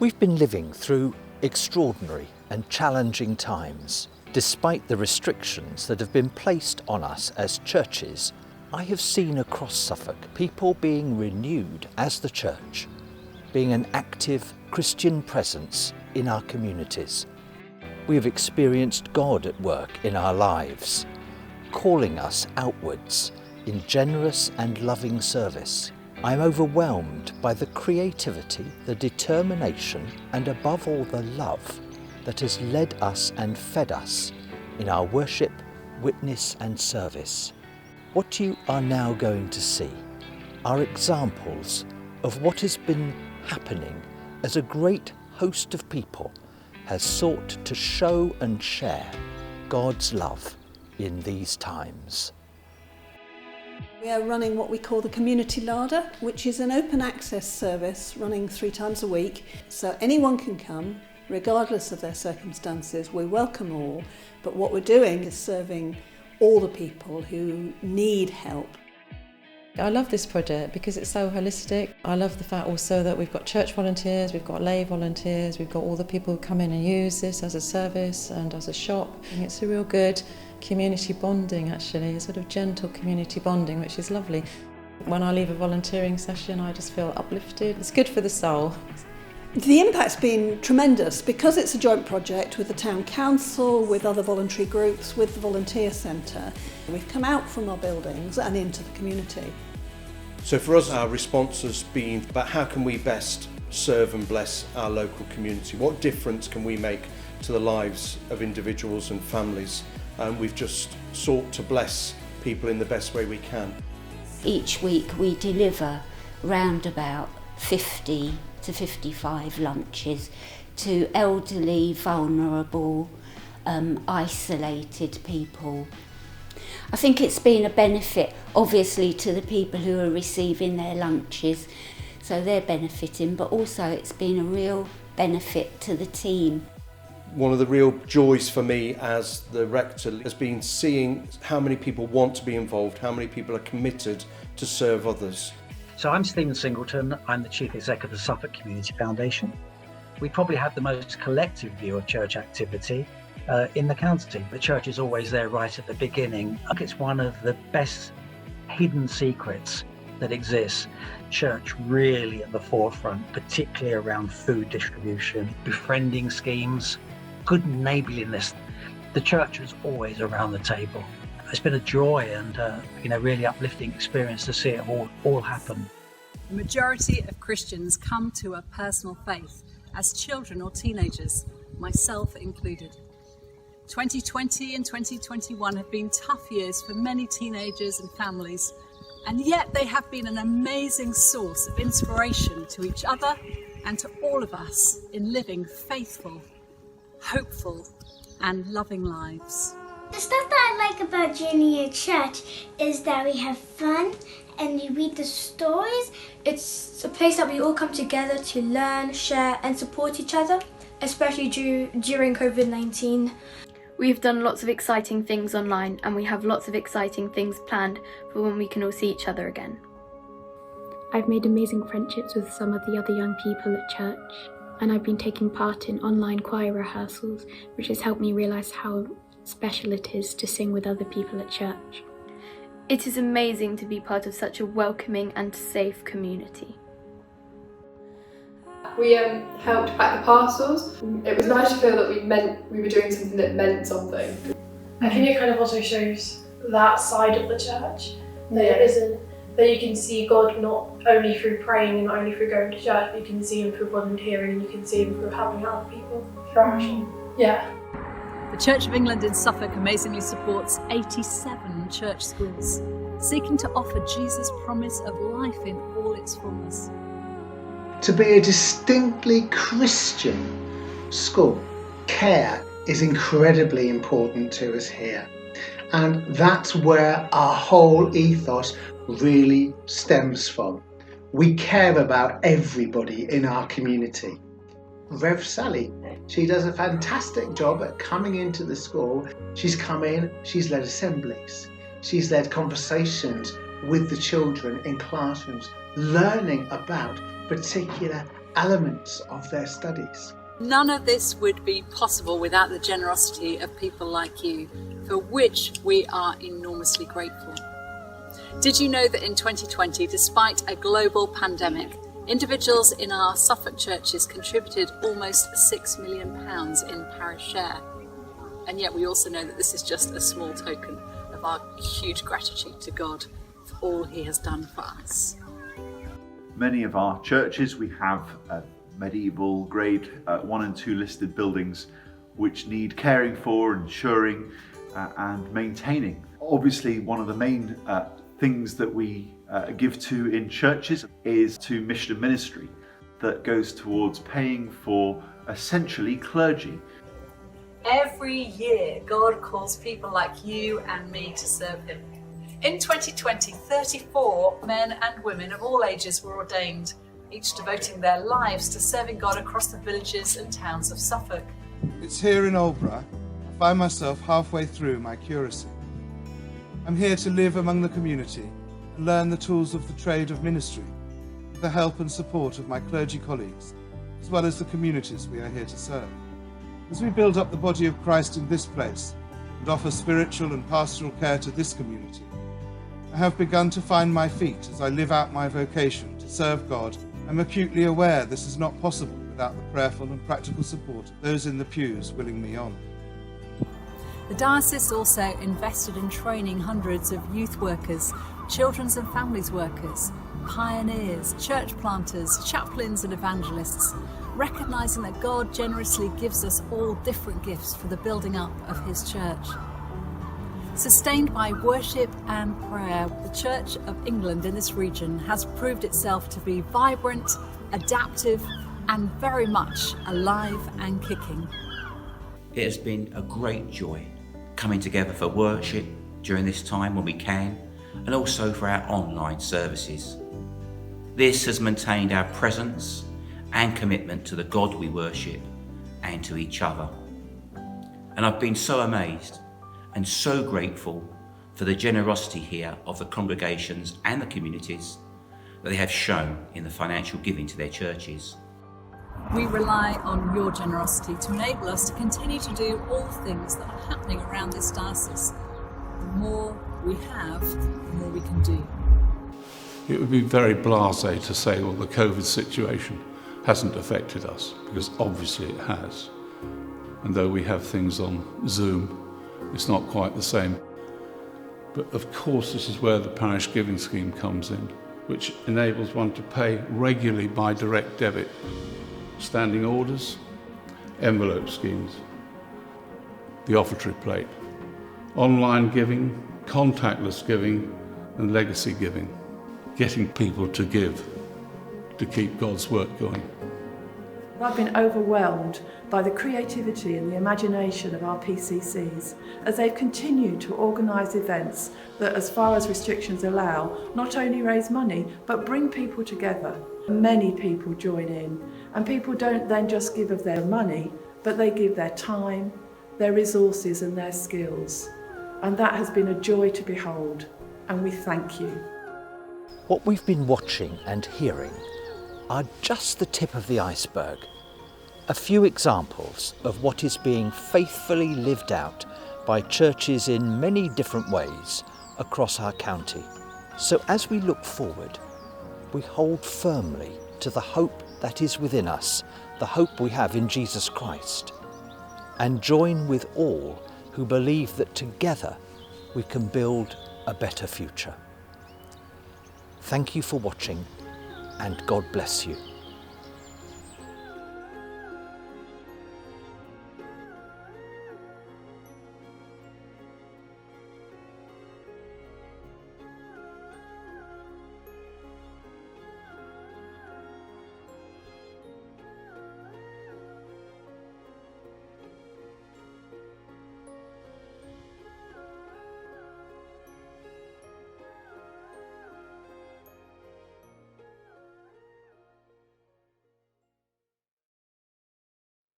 We've been living through extraordinary and challenging times. Despite the restrictions that have been placed on us as churches, I have seen across Suffolk people being renewed as the church, being an active Christian presence in our communities. We have experienced God at work in our lives, calling us outwards in generous and loving service. I am overwhelmed by the creativity, the determination, and above all the love that has led us and fed us in our worship, witness and service. What you are now going to see are examples of what has been happening as a great host of people has sought to show and share God's love in these times. We are running what we call the Community Larder, which is an open access service running 3 times a week. So anyone can come, regardless of their circumstances. We welcome all, but what we're doing is serving all the people who need help. I love this project because it's so holistic. I love the fact also that we've got church volunteers, we've got lay volunteers, we've got all the people who come in and use this as a service and as a shop. And it's a real good community bonding actually, a sort of gentle community bonding, which is lovely. When I leave a volunteering session, I just feel uplifted. It's good for the soul. The impact's been tremendous because it's a joint project with the town council, with other voluntary groups, with the volunteer centre. We've come out from our buildings and into the community. So for us, our response has been about how can we best serve and bless our local community? What difference can we make to the lives of individuals and families? And we've just sought to bless people in the best way we can. Each week we deliver round about 50 to 55 lunches to elderly, vulnerable, isolated people. I think it's been a benefit obviously to the people who are receiving their lunches, so they're benefiting, but also it's been a real benefit to the team. One of the real joys for me as the rector has been seeing how many people want to be involved, how many people are committed to serve others. So I'm Stephen Singleton, I'm the Chief Executive of the Suffolk Community Foundation. We probably have the most collective view of church activity in the county. The church is always there right at the beginning. I think it's one of the best hidden secrets that exists. Church really at the forefront, particularly around food distribution, befriending schemes, good neighbourliness. The church is always around the table. It's been a joy and really uplifting experience to see it all happen. The majority of Christians come to a personal faith as children or teenagers, myself included. 2020 and 2021 have been tough years for many teenagers and families, and yet they have been an amazing source of inspiration to each other and to all of us in living faithful, hopeful and loving lives. The stuff that I like about Junior Church is that we have fun and we read the stories. It's a place that we all come together to learn, share and support each other, especially during COVID-19. We've done lots of exciting things online and we have lots of exciting things planned for when we can all see each other again. I've made amazing friendships with some of the other young people at church, and I've been taking part in online choir rehearsals, which has helped me realise how special it is to sing with other people at church. It is amazing to be part of such a welcoming and safe community. We helped pack the parcels. It was nice to feel that we were doing something that meant something. I think it kind of also shows that side of the church, that you can see God not only through praying and not only through going to church, but you can see Him through volunteering, you can see Him through helping out other people, through action. Yeah. The Church of England in Suffolk amazingly supports 87 church schools, seeking to offer Jesus' promise of life in all its fullness. To be a distinctly Christian school, care is incredibly important to us here. And that's where our whole ethos really stems from. We care about everybody in our community. Rev Sally, she does a fantastic job at coming into the school. She's come in, she's led assemblies, she's led conversations with the children in classrooms, learning about particular elements of their studies. None of this would be possible without the generosity of people like you, for which we are enormously grateful. Did you know that in 2020, despite a global pandemic, individuals in our Suffolk churches contributed almost £6 million in parish share? And yet we also know that this is just a small token of our huge gratitude to God for all he has done for us. Many of our churches, we have medieval grade 1 and 2 listed buildings which need caring for, ensuring and maintaining. Obviously, one of the main things that we give to in churches is to mission and ministry that goes towards paying for essentially clergy. Every year, God calls people like you and me to serve him. In 2020, 34 men and women of all ages were ordained, each devoting their lives to serving God across the villages and towns of Suffolk. It's here in Aldeburgh, I find myself halfway through my curacy. I'm here to live among the community and learn the tools of the trade of ministry, with the help and support of my clergy colleagues, as well as the communities we are here to serve. As we build up the body of Christ in this place and offer spiritual and pastoral care to this community, I have begun to find my feet as I live out my vocation to serve God. I'm acutely aware this is not possible without the prayerful and practical support of those in the pews willing me on. The diocese also invested in training hundreds of youth workers, children's and families workers, pioneers, church planters, chaplains and evangelists, recognising that God generously gives us all different gifts for the building up of his church. Sustained by worship and prayer, the Church of England in this region has proved itself to be vibrant, adaptive and very much alive and kicking. It has been a great joy coming together for worship during this time when we can, and also for our online services. This has maintained our presence and commitment to the God we worship and to each other. And I've been so amazed and so grateful for the generosity here of the congregations and the communities that they have shown in the financial giving to their churches. We rely on your generosity to enable us to continue to do all the things that are happening around this diocese. The more we have, the more we can do. It would be very blasé to say, well, the COVID situation hasn't affected us, because obviously it has. And though we have things on Zoom, it's not quite the same. But of course, this is where the parish giving scheme comes in, which enables one to pay regularly by direct debit. Standing orders, envelope schemes, the offertory plate, online giving, contactless giving and legacy giving. Getting people to give, to keep God's work going. I've been overwhelmed by the creativity and the imagination of our PCCs as they've continued to organise events that, as far as restrictions allow, not only raise money but bring people together. Many people join in, and people don't then just give of their money, but they give their time, their resources and their skills. And that has been a joy to behold, and we thank you. What we've been watching and hearing are just the tip of the iceberg. A few examples of what is being faithfully lived out by churches in many different ways across our county. So as we look forward, we hold firmly to the hope that is within us, the hope we have in Jesus Christ, and join with all who believe that together we can build a better future. Thank you for watching, and God bless you.